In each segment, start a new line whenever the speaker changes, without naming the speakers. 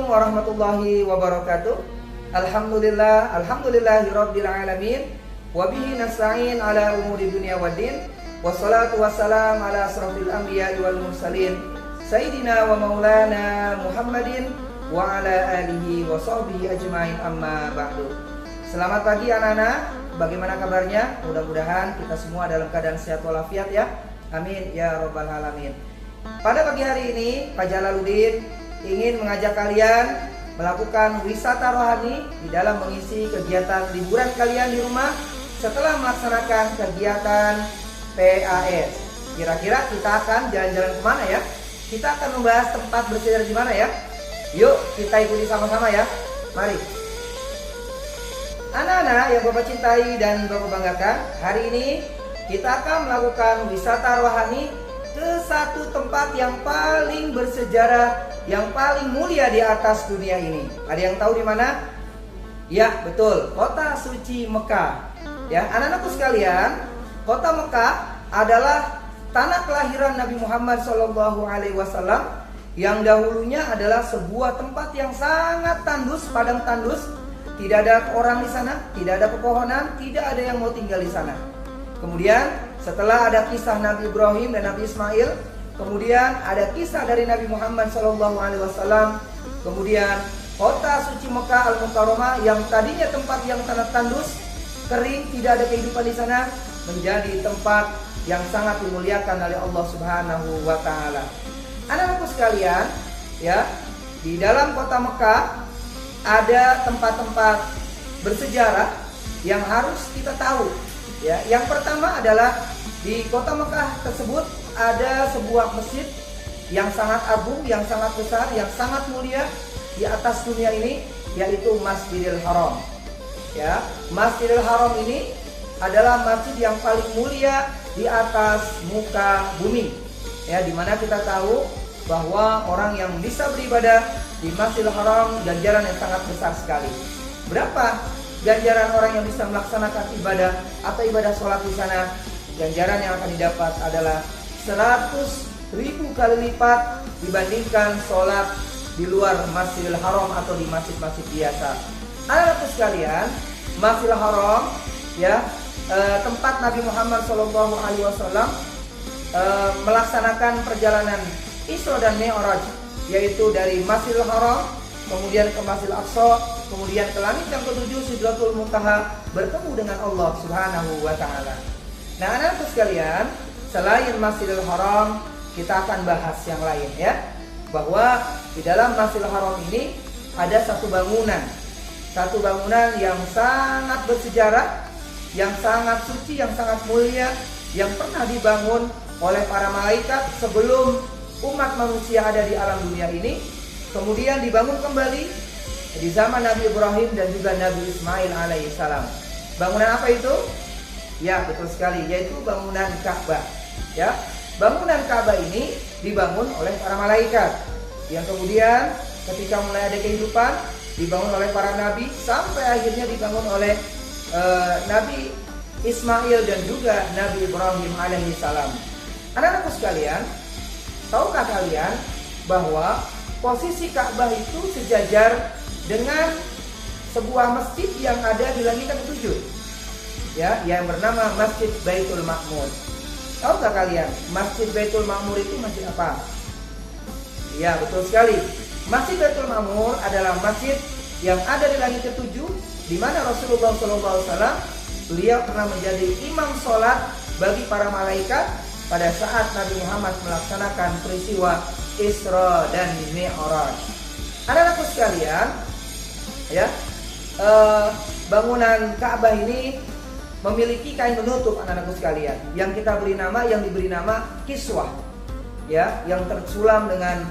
warahmatullahi wabarakatuh. Alhamdulillahirabbil alamin. Wa bihi nasta'in ala umuri dunya waddin. Wassalatu wassalam ala asrofil anbiya'i wal mursalin Sayyidina wa maulana Muhammadin wa ala alihi wa sahbihi ajmain, amma ba'du. Selamat pagi anak-anak, bagaimana kabarnya? Mudah-mudahan kita semua dalam keadaan sehat walafiat ya. Amin ya rabbal alamin. Pada pagi hari ini Pak Jalaluddin ingin mengajak kalian melakukan wisata rohani di dalam mengisi kegiatan liburan kalian di rumah setelah melaksanakan kegiatan PAS. Kira-kira kita akan jalan-jalan kemana ya? Kita akan membahas tempat bersejarah di mana ya? Yuk kita ikuti sama-sama ya. Mari. Anak-anak yang Bapak cintai dan Bapak banggakan, hari ini kita akan melakukan wisata rohani ke satu tempat yang paling bersejarah, yang paling mulia di atas dunia ini. Ada yang tahu di mana? Ya, betul, kota suci Mekah. Ya, anak-anakku sekalian, kota Mekah adalah tanah kelahiran Nabi Muhammad SAW yang dahulunya adalah sebuah tempat yang sangat tandus, padang tandus. Tidak ada orang di sana, tidak ada pepohonan, tidak ada yang mau tinggal di sana. Kemudian setelah ada kisah Nabi Ibrahim dan Nabi Ismail, kemudian ada kisah dari Nabi Muhammad SAW. Kemudian kota suci Mekah Al-Mukarramah yang tadinya tempat yang sangat tandus, kering, tidak ada kehidupan di sana, menjadi tempat yang sangat dimuliakan oleh Allah Subhanahu wa taala. Anak-anakku sekalian, ya, di dalam kota Mekah ada tempat-tempat bersejarah yang harus kita tahu. Ya, yang pertama adalah di kota Mekah tersebut ada sebuah masjid yang sangat agung, yang sangat besar, yang sangat mulia di atas dunia ini, yaitu Masjidil Haram. Ya, Masjidil Haram ini adalah masjid yang paling mulia di atas muka bumi. Ya, dimana kita tahu bahwa orang yang bisa beribadah di Masjidil Haram ganjaran yang sangat besar sekali. Berapa ganjaran orang yang bisa melaksanakan ibadah atau ibadah sholat di sana? Ganjaran yang akan didapat adalah 100.000 kali lipat dibandingkan sholat di luar Masjidil Haram atau di masjid-masjid biasa. Anak-anakku sekalian, Masjidil Haram ya, tempat Nabi Muhammad SAW melaksanakan perjalanan Isra dan Mi'raj, yaitu dari Masjidil Haram kemudian ke Masjidil Aqsa, kemudian ke langit yang ketujuh Sidratul Muntaha, bertemu dengan Allah Subhanahu wa taala. Nah, anak-anakku sekalian, selain Masjidil Haram, kita akan bahas yang lain ya. Bahwa di dalam Masjidil Haram ini ada satu bangunan yang sangat bersejarah, yang sangat suci, yang sangat mulia, yang pernah dibangun oleh para malaikat sebelum umat manusia ada di alam dunia ini. Kemudian dibangun kembali di zaman Nabi Ibrahim dan juga Nabi Ismail alaihissalam. Bangunan apa itu? Ya, betul sekali, yaitu bangunan Ka'bah. Ya, bangunan Ka'bah ini dibangun oleh para malaikat, yang kemudian ketika mulai ada kehidupan dibangun oleh para nabi sampai akhirnya dibangun oleh Nabi Ismail dan juga Nabi Ibrahim alaihissalam. Anak-anakku sekalian, tahukah kalian bahwa posisi Ka'bah itu sejajar dengan sebuah masjid yang ada di langit ketujuh, ya, yang bernama Masjid Baitul Ma'mur. Tahukah kalian Masjid Baitul Ma'mur itu masjid apa? Ya, betul sekali. Masjid Baitul Ma'mur adalah masjid yang ada di langit ketujuh, di mana Rasulullah SAW beliau pernah menjadi imam sholat bagi para malaikat pada saat Nabi Muhammad melaksanakan peristiwa Isra dan Mi'raj. Anak-anakku sekalian, ya, bangunan Ka'bah ini memiliki kain penutup anak-anakku sekalian yang diberi nama kiswah, ya, yang tersulam dengan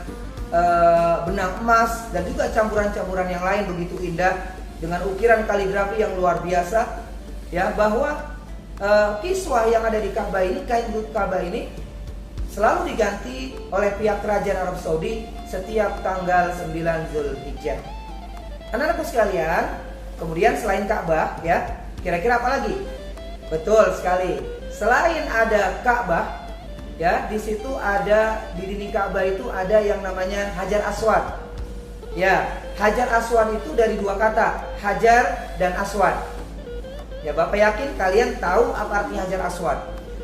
benang emas dan juga campuran-campuran yang lain begitu indah dengan ukiran kaligrafi yang luar biasa. Ya, bahwa kiswah yang ada di Ka'bah ini, kain penutup Ka'bah ini selalu diganti oleh pihak kerajaan Arab Saudi setiap tanggal 9 Zulhijjah. Anak-anakku sekalian, kemudian selain Ka'bah, ya, kira-kira apa lagi? Betul sekali. Selain ada Ka'bah, ya, di situ ada, di dinding Ka'bah itu ada yang namanya Hajar Aswad. Ya, Hajar Aswad itu dari dua kata, Hajar dan Aswad. Ya, Bapak yakin kalian tahu apa arti Hajar Aswad.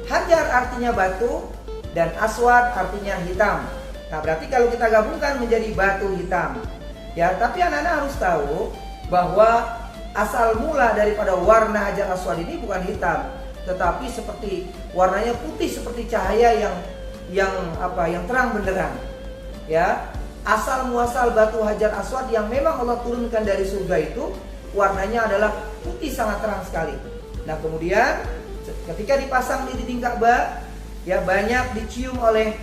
Hajar artinya batu dan Aswad artinya hitam. Nah, berarti kalau kita gabungkan menjadi batu hitam. Ya, tapi anak-anak harus tahu bahwa asal mula daripada warna Hajar Aswad ini bukan hitam, tetapi seperti warnanya putih seperti cahaya yang terang benderang. Ya, asal muasal batu Hajar Aswad yang memang Allah turunkan dari surga itu warnanya adalah putih sangat terang sekali. Nah, kemudian ketika dipasang di dinding Ka'bah, ya banyak dicium oleh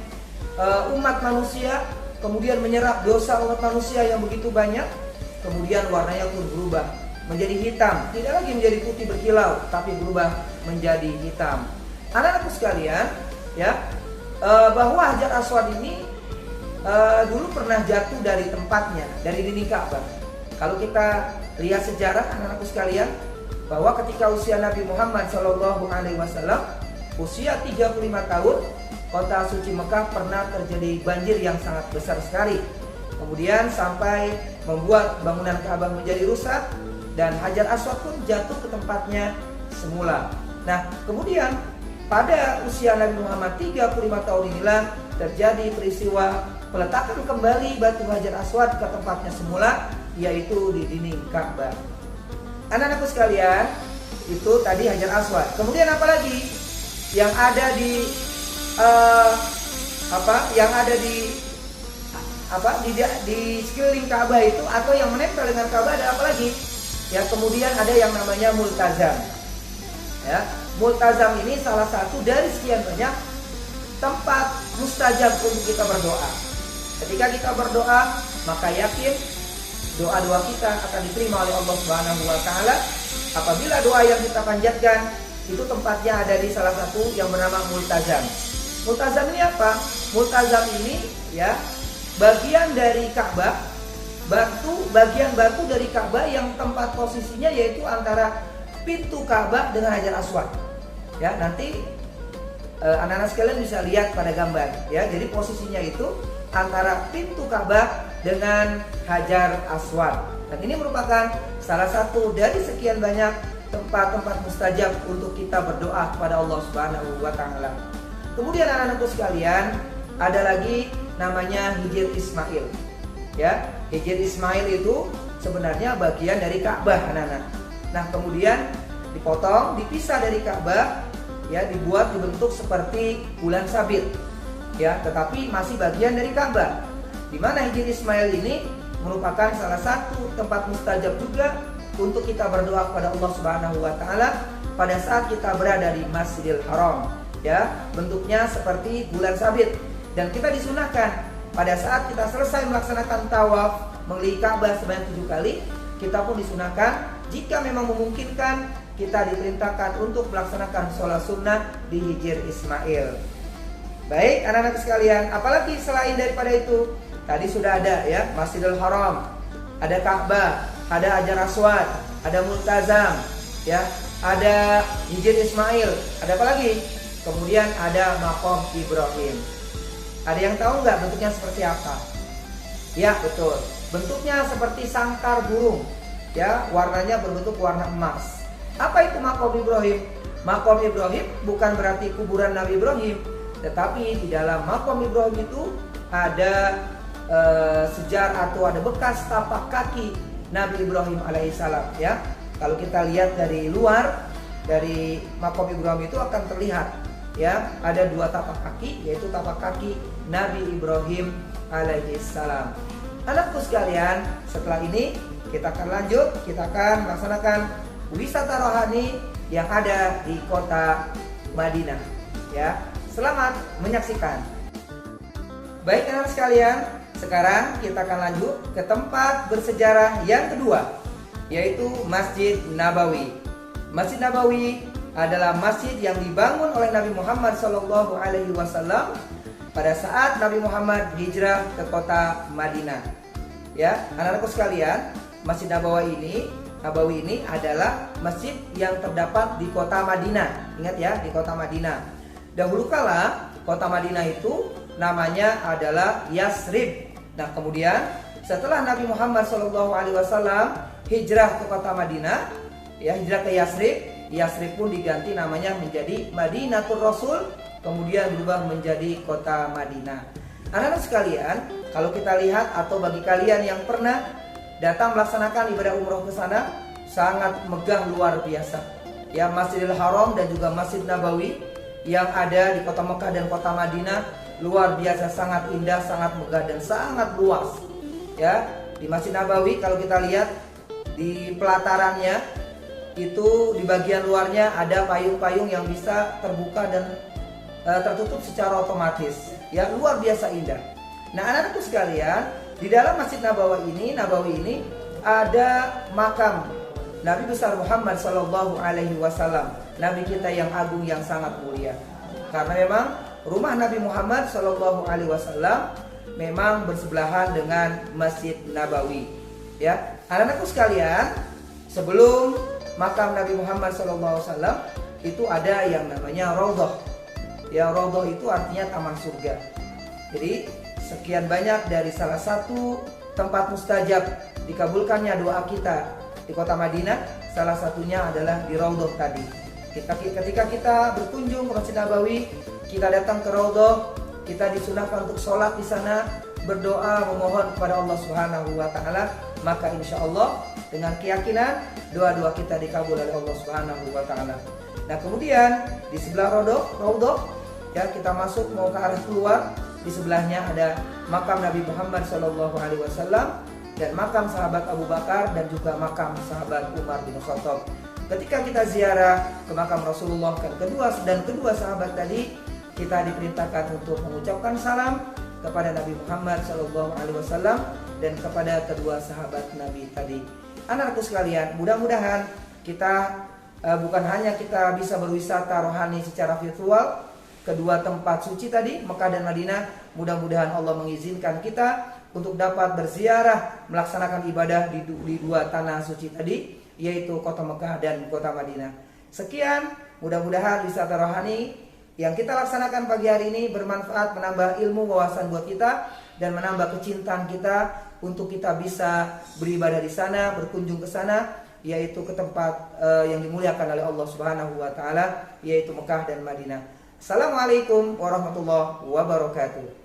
umat manusia, kemudian menyerap dosa umat manusia yang begitu banyak, kemudian warnanya pun berubah menjadi hitam, tidak lagi menjadi putih berkilau, tapi berubah menjadi hitam. Anak-anakku sekalian, ya, bahwa Hajar Aswad ini dulu pernah jatuh dari tempatnya, dari dinding Ka'bah. Kalau kita lihat sejarah anak-anakku sekalian, bahwa ketika usia Nabi Muhammad SAW usia 35 tahun, kota suci Mekah pernah terjadi banjir yang sangat besar sekali. Kemudian sampai membuat bangunan Ka'bah menjadi rusak dan Hajar Aswad pun jatuh ke tempatnya semula. Nah, kemudian pada usia Nabi Muhammad 35 tahun inilah terjadi peristiwa peletakan kembali batu Hajar Aswad ke tempatnya semula, yaitu di dinding Ka'bah. Anak-anakku sekalian, itu tadi Hajar Aswad. Kemudian apa lagi yang ada di di sekeliling Ka'bah itu, atau yang menempel dengan Ka'bah ada apa lagi? Ya, kemudian ada yang namanya multazam. Ya, multazam ini salah satu dari sekian banyak tempat mustajab untuk kita berdoa. Ketika kita berdoa, maka yakin doa-doa kita akan diterima oleh Allah Subhanahu wa taala. Apabila doa yang kita panjatkan itu tempatnya ada di salah satu yang bernama multazam. Multazam ini apa? Multazam ini, ya, bagian dari Ka'bah, bagian batu dari Ka'bah yang tempat posisinya yaitu antara pintu Ka'bah dengan Hajar Aswad. Ya, nanti anak-anak sekalian bisa lihat pada gambar, ya. Jadi posisinya itu antara pintu Ka'bah dengan Hajar Aswad. Dan ini merupakan salah satu dari sekian banyak tempat-tempat mustajab untuk kita berdoa kepada Allah Subhanahu wa taala. Kemudian anak-anakku sekalian, ada lagi namanya Hijr Ismail. Ya, Hijr Ismail itu sebenarnya bagian dari Ka'bah, anak-anak. Nah, kemudian dipotong, dipisah dari Ka'bah, ya, dibuat dibentuk seperti bulan sabit. Ya, tetapi masih bagian dari Ka'bah. Di mana Hijr Ismail ini merupakan salah satu tempat mustajab juga untuk kita berdoa kepada Allah Subhanahu wa taala pada saat kita berada di Masjidil Haram. Ya, bentuknya seperti bulan sabit, dan kita disunahkan pada saat kita selesai melaksanakan tawaf mengelilingi Ka'bah sebanyak 7 kali, kita pun disunahkan jika memang memungkinkan kita diperintahkan untuk melaksanakan sholat sunnah di Hijr Ismail. Baik, anak-anak sekalian, apalagi selain daripada itu? Tadi sudah ada, ya, Masjidil Haram, ada Ka'bah, ada Hajar Aswad, ada Multazam, ya, ada Hijr Ismail, ada apa lagi? Kemudian ada Maqam Ibrahim. Ada yang tahu nggak bentuknya seperti apa? Ya, betul. Bentuknya seperti sangkar burung. Ya, warnanya berbentuk warna emas. Apa itu Maqam Ibrahim? Maqam Ibrahim bukan berarti kuburan Nabi Ibrahim, tetapi di dalam Maqam Ibrahim itu ada sejarah atau ada bekas tapak kaki Nabi Ibrahim alaihissalam. Ya, kalau kita lihat dari luar dari Maqam Ibrahim itu akan terlihat, ya, ada 2 tapak kaki, yaitu tapak kaki Nabi Ibrahim alaihissalam. Anakku sekalian, setelah ini kita akan lanjut, kita akan melaksanakan wisata rohani yang ada di kota Madinah. Ya, selamat menyaksikan. Baik anak sekalian, sekarang kita akan lanjut ke tempat bersejarah yang kedua, yaitu Masjid Nabawi. Masjid Nabawi adalah masjid yang dibangun oleh Nabi Muhammad SAW pada saat Nabi Muhammad hijrah ke kota Madinah. Ya, anak-anakku sekalian, Masjid Nabawi ini adalah masjid yang terdapat di kota Madinah. Ingat ya, di kota Madinah. Dahulu kala kota Madinah itu namanya adalah Yasrib. Nah, kemudian setelah Nabi Muhammad SAW hijrah ke kota Madinah, ya hijrah ke Yasrib, Yasrib pun diganti namanya menjadi Madinatul Rasul, kemudian berubah menjadi kota Madinah. Anak-anak sekalian, kalau kita lihat atau bagi kalian yang pernah datang melaksanakan ibadah umroh ke sana, sangat megah luar biasa. Ya, Masjidil Haram dan juga Masjid Nabawi yang ada di kota Mekah dan kota Madinah luar biasa, sangat indah, sangat megah dan sangat luas. Ya, di Masjid Nabawi kalau kita lihat di pelatarannya itu di bagian luarnya ada payung-payung yang bisa terbuka dan tertutup secara otomatis. Ya, luar biasa indah. Nah, anak-anakku sekalian, di dalam Masjid Nabawi ini ada makam Nabi besar Muhammad Sallallahu Alaihi Wasallam, Nabi kita yang agung yang sangat mulia. Karena memang rumah Nabi Muhammad Sallallahu Alaihi Wasallam memang bersebelahan dengan Masjid Nabawi. Ya, anak-anakku sekalian, sebelum makam Nabi Muhammad SAW itu ada yang namanya Raudhah. Ya, Raudhah itu artinya taman surga. Jadi sekian banyak dari salah satu tempat mustajab dikabulkannya doa kita di kota Madinah, salah satunya adalah di Raudhah tadi. Ketika kita berkunjung ke Masjid Nabawi, kita datang ke Raudhah, kita disunahkan untuk sholat di sana, berdoa memohon kepada Allah Subhanahu wa taala, maka insya Allah dengan keyakinan doa-doa kita dikabul oleh Allah Subhanahu wa taala. Nah, kemudian di sebelah Raudhah ya, kita masuk mau ke arah keluar, di sebelahnya ada makam Nabi Muhammad sallallahu alaihi wasallam dan makam sahabat Abu Bakar dan juga makam sahabat Umar bin Khattab. Ketika kita ziarah ke makam Rasulullah dan kedua sahabat tadi, kita diperintahkan untuk mengucapkan salam kepada Nabi Muhammad SAW dan kepada kedua sahabat Nabi tadi. Anak-anakku sekalian, mudah-mudahan kita bukan hanya kita bisa berwisata rohani secara virtual kedua tempat suci tadi, Mekah dan Madinah, mudah-mudahan Allah mengizinkan kita untuk dapat berziarah melaksanakan ibadah di dua tanah suci tadi, yaitu kota Mekah dan kota Madinah. Sekian, mudah-mudahan wisata rohani yang kita laksanakan pagi hari ini bermanfaat, menambah ilmu wawasan buat kita dan menambah kecintaan kita untuk kita bisa beribadah di sana, berkunjung ke sana, yaitu ke tempat yang dimuliakan oleh Allah Subhanahu wa taala, yaitu Mekah dan Madinah. Assalamualaikum warahmatullahi wabarakatuh.